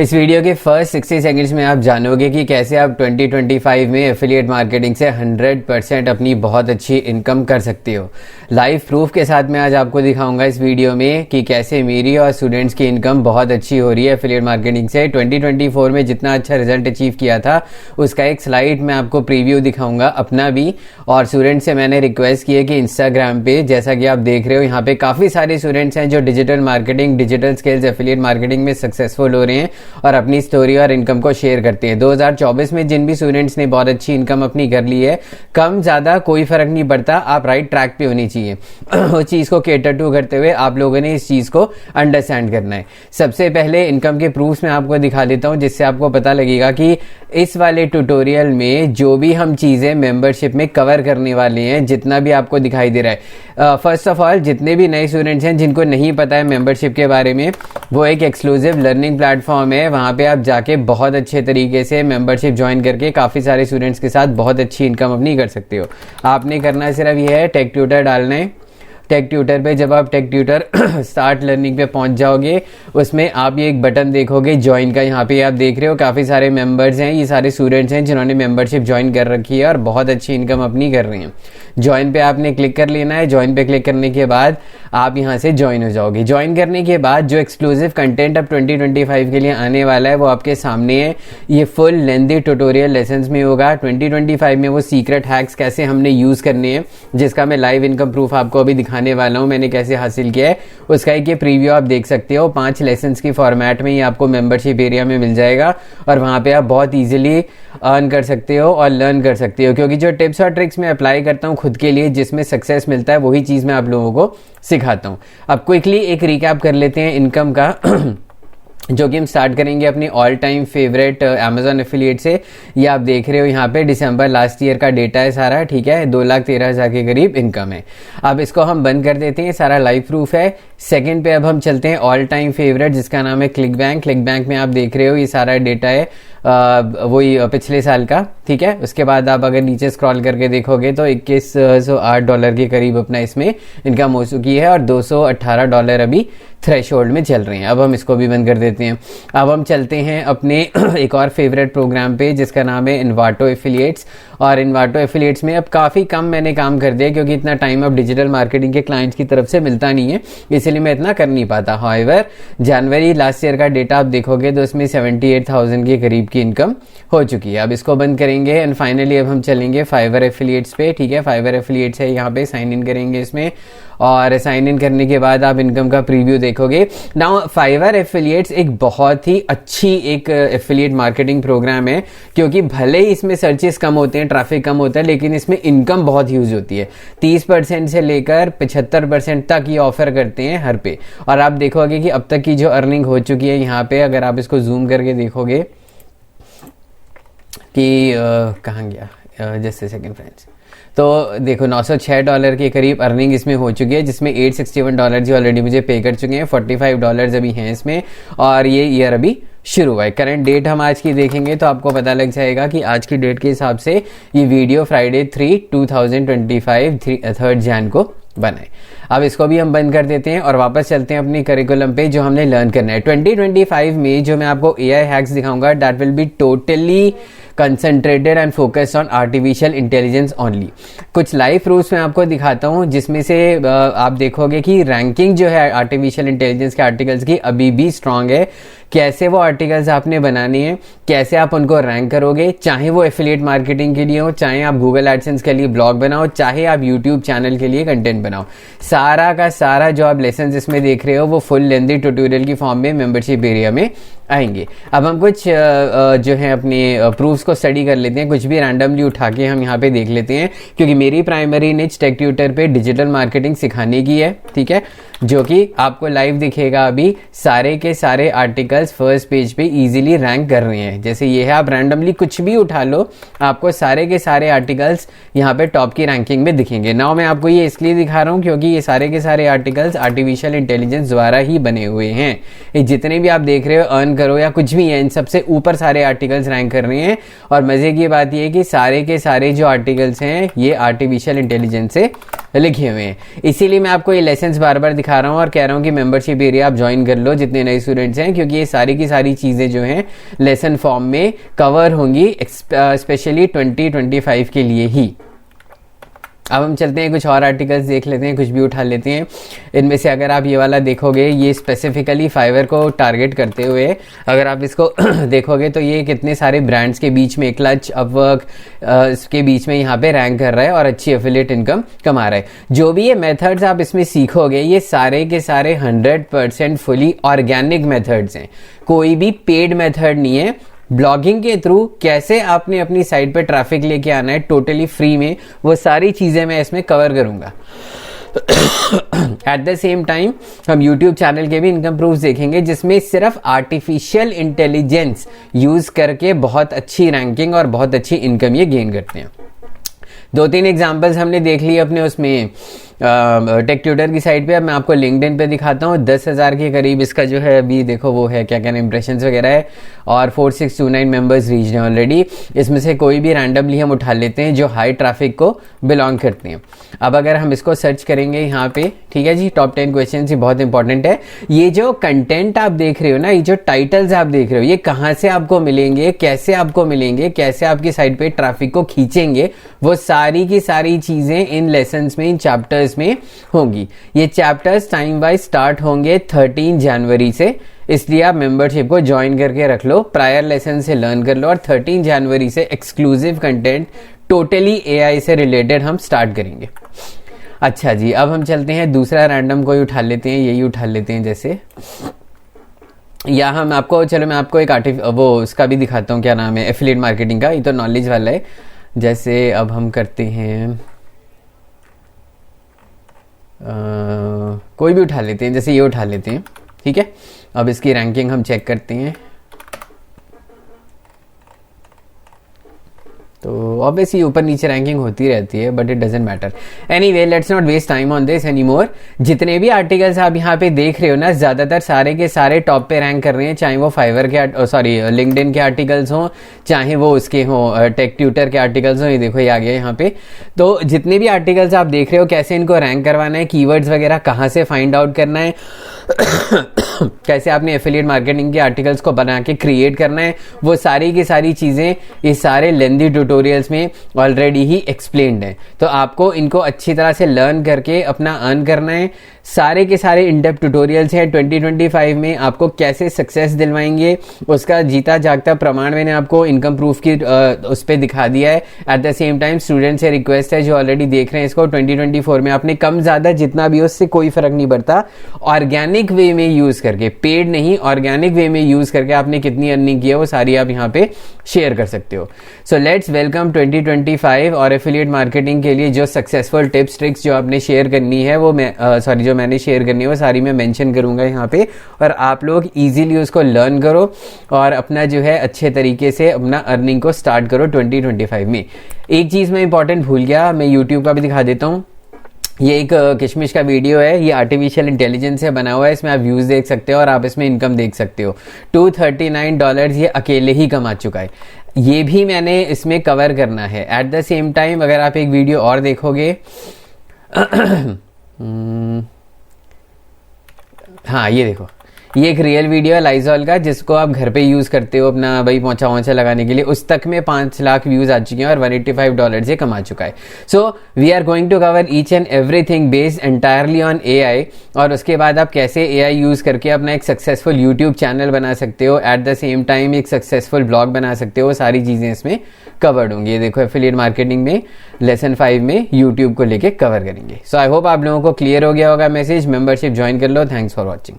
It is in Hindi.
इस वीडियो के फर्स्ट 60 सेकंड्स में आप जानोगे कि कैसे आप 2025 में एफिलिएट मार्केटिंग से 100% अपनी बहुत अच्छी इनकम कर सकते हो। लाइव प्रूफ के साथ मैं आज आपको दिखाऊंगा इस वीडियो में कि कैसे मेरी और स्टूडेंट्स की इनकम बहुत अच्छी हो रही है एफिलिएट मार्केटिंग से। 2024 में जितना अच्छा रिजल्ट अचीव किया था उसका एक स्लाइड मैं आपको प्रीव्यू दिखाऊंगा अपना भी, और स्टूडेंट से मैंने रिक्वेस्ट की है कि इंस्टाग्राम पे, जैसा कि आप देख रहे हो यहाँ पे काफ़ी सारे स्टूडेंट्स हैं जो digital marketing, digital skills, affiliate marketing में सक्सेसफुल हो रहे हैं और अपनी स्टोरी और इनकम को शेयर करते हैं। 2024 में जिन भी स्टूडेंट्स ने बहुत अच्छी इनकम अपनी कर ली है, कम ज़्यादा कोई फर्क नहीं पड़ता, आप राइट ट्रैक पे होनी चाहिए। उस चीज़ को केटर टू करते हुए आप लोगों ने इस चीज़ को अंडरस्टैंड करना है। सबसे पहले इनकम के प्रूफ्स मैं आपको दिखा देता हूँ, जिससे आपको पता लगेगा कि इस वाले ट्यूटोरियल में जो भी हम चीज़ें मेंबरशिप में कवर करने वाले हैं, जितना भी आपको दिखाई दे रहा है। फर्स्ट ऑफ ऑल, जितने भी नए स्टूडेंट्स हैं जिनको नहीं पता है मेंबरशिप के बारे में, वो एक एक्सक्लूसिव लर्निंग प्लेटफॉर्म है। वहाँ पे आप जाके बहुत अच्छे तरीके से मेंबरशिप ज्वाइन करके काफ़ी सारे स्टूडेंट्स के साथ बहुत अच्छी इनकम अपनी कर सकते हो। आपने करना सिर्फ ये है, टेक ट्यूटर डालना है। टेक ट्यूटर पे जब आप टेक ट्यूटर स्टार्ट लर्निंग पे पहुंच जाओगे, उसमें आप ये एक बटन देखोगे ज्वाइन का। यहाँ पे आप देख रहे हो काफ़ी सारे मेंबर्स हैं, ये सारे स्टूडेंट्स हैं जिन्होंने मेंबरशिप ज्वाइन कर रखी है और बहुत अच्छी इनकम अपनी कर रहे हैं। ज्वाइन पे आपने क्लिक कर लेना है। ज्वाइन पे क्लिक करने के बाद आप यहाँ से ज्वाइन हो जाओगे। ज्वाइन करने के बाद जो एक्सक्लूसिव कंटेंट अब 2025 के लिए आने वाला है वो आपके सामने है। ये फुल लेंथी ट्यूटोरियल लेसन्स में होगा। 2025 में वो सीक्रेट हैक्स कैसे हमने यूज़ करने हैं, जिसका मैं लाइव इनकम प्रूफ आपको अभी दिखाने वाला हूँ, मैंने कैसे हासिल किया है उसका एक ये प्रीव्यू आप देख सकते हो। 5 लेसन्स की फॉर्मेट में ये आपको मेंबरशिप एरिया में मिल जाएगा और वहाँ पे आप बहुत ईजिली अर्न कर सकते हो और लर्न कर सकते हो, क्योंकि जो टिप्स और ट्रिक्स मैं अप्लाई करता हूँ खुद के लिए, जिसमें सक्सेस मिलता है, वही चीज़ मैं आप लोगों को सिखाता हूँ। अब क्विकली एक रिकैप कर लेते हैं इनकम का जो कि हम स्टार्ट करेंगे अपनी all time favourite Amazon affiliate से। ये आप देख रहे हो यहाँ पे दिसंबर लास्ट ईयर का डेटा है सारा, ठीक है। 2,13,000 के करीब इनकम है। अब इसको हम बंद कर देते हैं, सारा लाइव प्रूफ है। सेकंड पे अब हम चलते हैं ऑल टाइम फेवरेट, जिसका नाम है क्लिक बैंक। क्लिक बैंक में आप देख रहे हो ये सारा डेटा है वही पिछले साल का, ठीक है। उसके बाद आप अगर नीचे स्क्रॉल करके देखोगे तो $2108 के करीब अपना इसमें इनकम हो चुकी है और $218 अभी थ्रेशोल्ड में चल रहे हैं। अब हम इसको भी बंद कर देते हैं। अब हम चलते हैं अपने एक और फेवरेट प्रोग्राम पे, जिसका नाम है इन्वाटो एफिलिएट्स। और इन्वाटो एफिलिएट्स में अब काफ़ी कम मैंने काम कर दिया, क्योंकि इतना टाइम अब डिजिटल मार्केटिंग के क्लाइंट्स की तरफ से मिलता नहीं है, इसलिए मैं इतना कर नहीं पाता। हाउएवर, जनवरी लास्ट ईयर का डेटा आप देखोगे तो उसमें 78,000 के करीब की इनकम हो चुकी है। अब इसको बंद करेंगे एंड फाइनली अब हम चलेंगे फाइवर एफिलिएट्स पे, ठीक है। फाइवर एफिलिएट्स है, यहाँ पे साइन इन करेंगे इसमें, और साइन इन करने के बाद आप इनकम का प्रीव्यू देखोगे। नाउ फाइवर एफिलिएट्स एक बहुत ही अच्छी एक एफिलिएट मार्केटिंग प्रोग्राम है, क्योंकि भले ही इसमें सर्चेस कम होते हैं, ट्रैफिक कम होता है, लेकिन इसमें इनकम बहुत यूज होती है। 30% से लेकर 75% तक ये ऑफर करते हैं हर पे। और आप देखोगे कि अब तक की जो अर्निंग हो चुकी है यहाँ पे, अगर आप इसको जूम करके देखोगे कि कहाँ गया, जस्ट सेकंड फ्रेंड्स, तो देखो $906 के करीब अर्निंग इसमें हो चुकी है, जिसमें $861 जी ऑलरेडी मुझे पे कर चुके हैं, $45 अभी हैं इसमें, और ये ईयर अभी शुरू हुआ है। करंट डेट हम आज की देखेंगे तो आपको पता लग जाएगा कि आज की डेट के हिसाब से ये वीडियो फ्राइडे 3/2025 3 जैन को बनाए। अब इसको भी हम बंद कर देते हैं और वापस चलते हैं अपनी करिकुलम पे, जो हमने लर्न करना है। 2025 में जो मैं आपको AI हैक्स दिखाऊंगा, that will be totally concentrated and focused on artificial intelligence only. कुछ लाइव प्रूफ्स मैं आपको दिखाता हूं, जिसमें से आप देखोगे कि रैंकिंग जो है आर्टिफिशियल इंटेलिजेंस के आर्टिकल्स की अभी भी स्ट्रांग है। कैसे वो आर्टिकल्स आपने बनाने हैं, कैसे आप उनको रैंक करोगे, चाहे वो एफिलिएट मार्केटिंग के लिए हो, चाहे आप गूगल एडसेंस के लिए ब्लॉग बनाओ, चाहे आप यूट्यूब चैनल के लिए कंटेंट बनाओ, सारा का सारा जो आप लेसन इसमें देख रहे हो वो फुल लेंथी ट्यूटोरियल की फॉर्म में मेंबरशिप एरिया में आएंगे। अब हम कुछ जो है अपने प्रूफ्स को स्टडी कर लेते हैं, कुछ भी रैंडमली उठा के हम यहाँ पे देख लेते हैं, क्योंकि मेरी प्राइमरी निच टेक ट्यूटर पे डिजिटल मार्केटिंग सिखाने की है, ठीक है, जो कि आपको लाइव दिखेगा। अभी सारे के सारे आर्टिकल्स फर्स्ट पेज पे इजीली रैंक कर रहे हैं। जैसे ये है, आप रैंडमली कुछ भी उठा लो, आपको सारे के सारे आर्टिकल्स यहाँ पे टॉप की रैंकिंग में दिखेंगे। नाउ मैं आपको ये इसलिए दिखा रहा हूँ क्योंकि ये सारे के सारे आर्टिकल्स आर्टिफिशियल इंटेलिजेंस द्वारा ही बने हुए हैं। ये जितने भी आप देख रहे हो, अर्न करो या कुछ भी है, इन सबसे ऊपर सारे आर्टिकल्स रैंक कर रहे हैं। और मजे की बात ये है कि सारे के सारे जो आर्टिकल्स हैं ये आर्टिफिशियल इंटेलिजेंस से लिखे हुए हैं। इसीलिए मैं आपको ये लेसन्स बार बार दिखा रहा हूँ और कह रहा हूँ कि मेंबरशिप एरिया आप ज्वाइन कर लो जितने नए स्टूडेंट्स हैं, क्योंकि ये सारी की सारी चीज़ें जो हैं लेसन फॉर्म में कवर होंगी स्पेशली 2025 के लिए ही। अब हम चलते हैं कुछ और आर्टिकल्स देख लेते हैं, कुछ भी उठा लेते हैं। इनमें से अगर आप ये वाला देखोगे, ये स्पेसिफिकली फाइवर को टारगेट करते हुए अगर आप इसको देखोगे तो ये कितने सारे ब्रांड्स के बीच में क्लच, अपवर्क के बीच में यहाँ पे रैंक कर रहा है और अच्छी एफिलिएट इनकम कमा रहा है। जो भी ये मेथड्स आप इसमें सीखोगे ये सारे के सारे 100% फुली ऑर्गेनिक मेथड्स हैं, कोई भी पेड मेथड नहीं है। ब्लॉगिंग के थ्रू कैसे आपने अपनी साइट पे ट्रैफिक लेके आना है टोटली फ्री में, वो सारी चीज़ें मैं इसमें कवर करूंगा। एट द सेम टाइम हम YouTube चैनल के भी इनकम प्रूफ्स देखेंगे जिसमें सिर्फ आर्टिफिशियल इंटेलिजेंस यूज करके बहुत अच्छी रैंकिंग और बहुत अच्छी इनकम ये गेन करते हैं। 2-3 एग्जांपल्स हमने देख लिए अपने उसमें टेक ट्यूटर की साइट पे। अब मैं आपको लिंक्डइन पे दिखाता हूँ। 10,000 के करीब इसका जो है अभी देखो वो है क्या कहना इंप्रेशंस वगैरह है और 4629 मेंबर्स रीच हैं ऑलरेडी। इसमें से कोई भी रैंडमली हम उठा लेते हैं जो हाई ट्रैफिक को बिलोंग करते हैं। अब अगर हम इसको सर्च करेंगे यहाँ पे, ठीक है जी, टॉप 10 क्वेश्चन ये बहुत इंपॉर्टेंट है। ये जो कंटेंट आप देख रहे हो ना, ये जो टाइटल्स आप देख रहे हो, ये कहाँ से आपको मिलेंगे, कैसे आपको मिलेंगे, कैसे आपकी साइट पे ट्रैफिक को खींचेंगे, वो सारी की सारी चीजें इन लेसन्स में, इन चैप्टर्स में होंगी। ये चैप्टर्स टाइम वाइज स्टार्ट होंगे 13 जनवरी से, इसलिए आप मेंबरशिप को ज्वाइन करके रख लो, प्रायर लेसन से लर्न कर लो और 13 जनवरी से एक्सक्लूसिव कंटेंट टोटली एआई से रिलेटेड हम स्टार्ट करेंगे। अच्छा जी, अब हम चलते हैं दूसरा रैंडम कोई उठा लेते हैं, यही उठा लेते हैं जैसे, या हम आपको, चलो मैं आपको एक वो उसका भी दिखाता हूँ, क्या नाम है, एफिलिएट मार्केटिंग का। ये तो नॉलेज वाला है। जैसे अब हम करते हैं कोई भी उठा लेते हैं, जैसे ये उठा लेते हैं, ठीक है। अब इसकी रैंकिंग हम चेक करते हैं। तो ऑब्वियसली ऊपर नीचे रैंकिंग होती रहती है, but it doesn't matter. Anyway, let's not waste time on this any more. जितने भी आर्टिकल्स आप यहाँ पे देख रहे हो ना, ज्यादातर सारे के सारे टॉप पे रैंक कर रहे हैं, चाहे वो फाइवर के लिंक्डइन के आर्टिकल्स हों, चाहे वो उसके हों टेक ट्यूटर के आर्टिकल्स हों। ये देखो ये आ गया यहाँ पे। तो जितने भी आर्टिकल्स आप देख रहे हो, कैसे इनको रैंक करवाना है, कीवर्ड्स वगैरह कहाँ से फाइंड आउट करना है, कैसे आपने एफिलिएट मार्केटिंग के आर्टिकल्स को बना के क्रिएट करना है, वो सारी की सारी चीजें इस सारे लेंदी ट्यूटोरियल्स में ऑलरेडी ही एक्सप्लेन्ड है। तो आपको इनको अच्छी तरह से लर्न करके अपना अर्न करना है। सारे के सारे इन डेप्थ ट्यूटोरियल्स हैं। 2025 में आपको कैसे सक्सेस दिलवाएंगे उसका जीता जागता प्रमाण मैंने आपको इनकम प्रूफ की उस पर दिखा दिया है। At the same time student से रिक्वेस्ट है जो ऑलरेडी देख रहे हैं इसको, 2024 में आपने कम ज्यादा जितना भी हो उससे कोई फर्क नहीं पड़ता, ऑर्गेनिक वे में यूज करके, पेड नहीं, ऑर्गेनिक वे में यूज करके आपने कितनी अर्निंग की है वो सारी आप यहाँ पे शेयर कर सकते हो। सो लेट्स वेलकम 2025 और एफिलिएट मार्केटिंग के लिए जो सक्सेसफुल टिप्स ट्रिक्स जो आपने शेयर करनी है वो मैं जो मैंने शेयर करनी है वो सारी मैं मेंशन करूंगा यहाँ पे, और आप लोग इजीली उसको लर्न करो और अपना जो है अच्छे तरीके से अपना अर्निंग को स्टार्ट करो 2025 में। एक चीज मैं इंपॉर्टेंट भूल गया, मैं यूट्यूब का भी दिखा देता हूँ। ये एक किशमिश का वीडियो है, ये आर्टिफिशियल इंटेलिजेंस से बना हुआ है, इसमें आप व्यूज देख सकते हो और आप इसमें इनकम देख सकते हो। $239 ये अकेले ही कमा चुका है, ये भी मैंने इसमें कवर करना है। एट द सेम टाइम अगर आप एक वीडियो और देखोगे हाँ ये देखो, ये एक रियल वीडियो है लाइजॉल का जिसको आप घर पे यूज करते हो अपना भाई पोंछा वोंछा लगाने के लिए, उस तक में 5 लाख व्यूज आ चुके हैं और $185 ये कमा चुका है। So we are going to cover each and everything based entirely on AI, और उसके बाद आप कैसे एआई यूज करके अपना एक सक्सेसफुल यूट्यूब चैनल बना सकते हो, एट द सेम टाइम एक सक्सेसफुल ब्लॉग बना सकते हो, सारी चीजें इसमें कवर्ड होंगी। ये देखो एफिलिएट मार्केटिंग में लेसन 5 में यूट्यूब को लेके कवर करेंगे। सो आई होप आप लोगों को क्लियर हो गया होगा मैसेज। मेंबरशिप ज्वाइन कर लो। Thanks for watching.